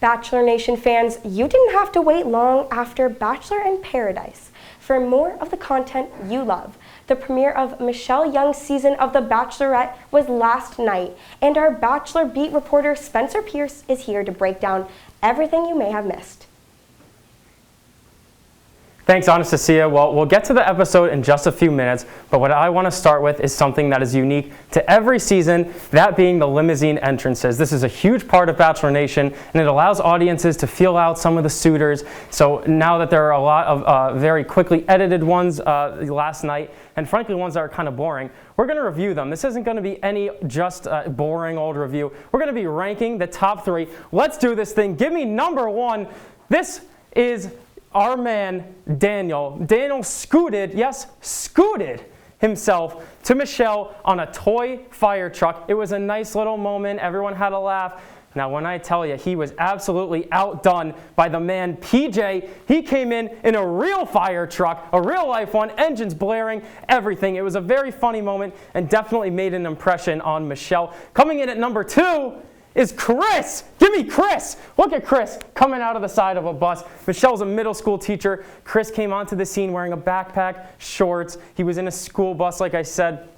Bachelor Nation fans, you didn't have to wait long after Bachelor in Paradise for more of the content you love. The premiere of Michelle Young's season of The Bachelorette was last night, and our Bachelor beat reporter Spencer Pierce is here to break down everything you may have missed. Thanks, Anastasia. Well, we'll get to the episode in just a few minutes, but what I want to start with is something that is unique to every season, that being the limousine entrances. This is a huge part of Bachelor Nation, and it allows audiences to feel out some of the suitors. So now that there are a lot of very quickly edited ones last night, and frankly ones that are kind of boring, we're going to review them. This isn't going to be any just boring old review. We're going to be ranking the top 3. Let's do this thing. Give me number 1. This is our man, Daniel. Daniel scooted himself to Michelle on a toy fire truck. It was a nice little moment. Everyone had a laugh. Now, when I tell you, he was absolutely outdone by the man, PJ. He came in a real fire truck, a real life one, engines blaring, everything. It was a very funny moment and definitely made an impression on Michelle. Coming in at number 2 is Chris. Give me Chris. Look at Chris coming out of the side of a bus. Michelle's a middle school teacher. Chris came onto the scene wearing a backpack, shorts. He was in a school bus, like I said.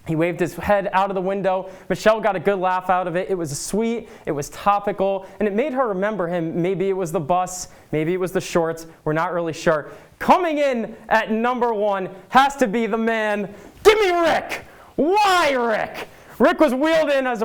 He waved his head out of the window. Michelle got a good laugh out of it. It was sweet, it was topical, and it made her remember him. Maybe it was the bus, maybe it was the shorts. We're not really sure. Coming in at number 1 has to be the man. Give me Rick. Why Rick? Rick was wheeled in as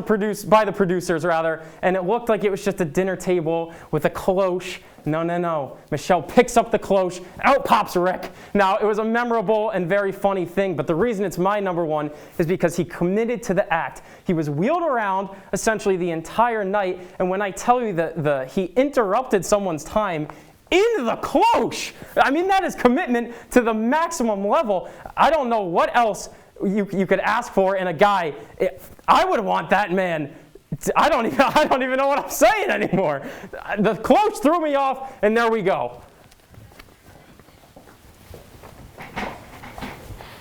by the producers, and it looked like it was just a dinner table with a cloche. No. Michelle picks up the cloche. Out pops Rick. Now, it was a memorable and very funny thing, but the reason it's my number 1 is because he committed to the act. He was wheeled around essentially the entire night, and when I tell you that he interrupted someone's time in the cloche, I mean, that is commitment to the maximum level. I don't know what else you could ask for in a guy. I would want that man. I don't even know what I'm saying anymore. The cloche threw me off, and there we go.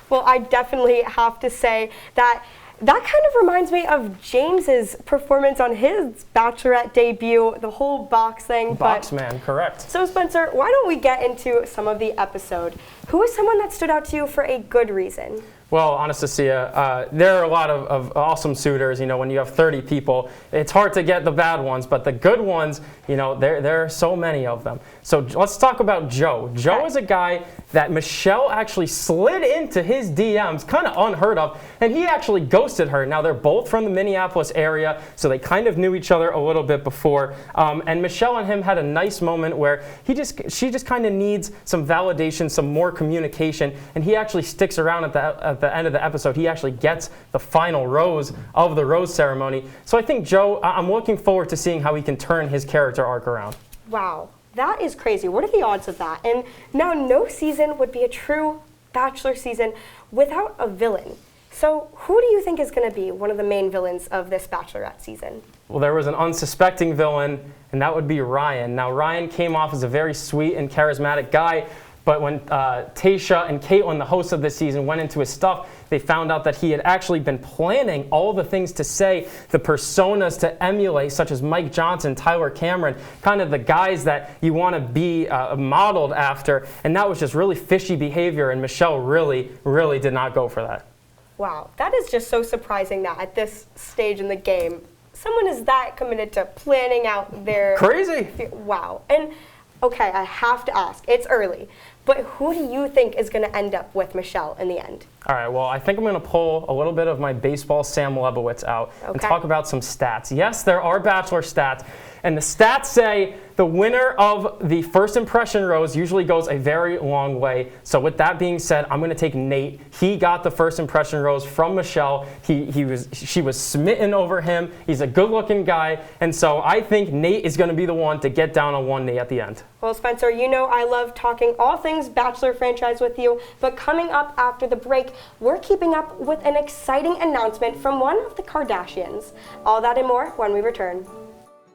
Well, I definitely have to say that kind of reminds me of James's performance on his Bachelorette debut, the whole box thing. Box man, correct. So Spencer, why don't we get into some of the episode? Who is someone that stood out to you for a good reason? Well, Anastasia, there are a lot of awesome suitors. You know, when you have 30 people, it's hard to get the bad ones, but the good ones, you know, there are so many of them. So let's talk about Joe. Joe is a guy that Michelle actually slid into his DMs, kind of unheard of, and he actually ghosted her. Now, they're both from the Minneapolis area, so they kind of knew each other a little bit before. And Michelle and him had a nice moment where she just kind of needs some validation, some more communication, and he actually sticks around at the end of the episode. He actually gets the final rose of the rose ceremony. So I think Joe, I'm looking forward to seeing how he can turn his character arc around. Wow, that is crazy. What are the odds of that? And now no season would be a true Bachelor season without a villain. So who do you think is going to be one of the main villains of this Bachelorette season? Well, there was an unsuspecting villain, and that would be Ryan. Now, Ryan came off as a very sweet and charismatic guy, but when Tayshia and Caitlin, the hosts of this season, went into his stuff, they found out that he had actually been planning all the things to say, the personas to emulate, such as Mike Johnson, Tyler Cameron, kind of the guys that you want to be modeled after. And that was just really fishy behavior, and Michelle really, really did not go for that. Wow, that is just so surprising that at this stage in the game, someone is that committed to planning out their... Crazy. Wow. And okay, I have to ask, it's early, but who do you think is going to end up with Michelle in the end? All right, well, I think I'm going to pull a little bit of my baseball Sam Lebowitz out and talk about some stats. Yes, there are Bachelor stats, and the stats say the winner of the first impression rose usually goes a very long way. So with that being said, I'm going to take Nate. He got the first impression rose from Michelle. She was smitten over him. He's a good-looking guy, and so I think Nate is going to be the one to get down on one knee at the end. Well, Spencer, you know I love talking all things Bachelor franchise with you, but coming up after the break, we're keeping up with an exciting announcement from one of the Kardashians. All that and more when we return.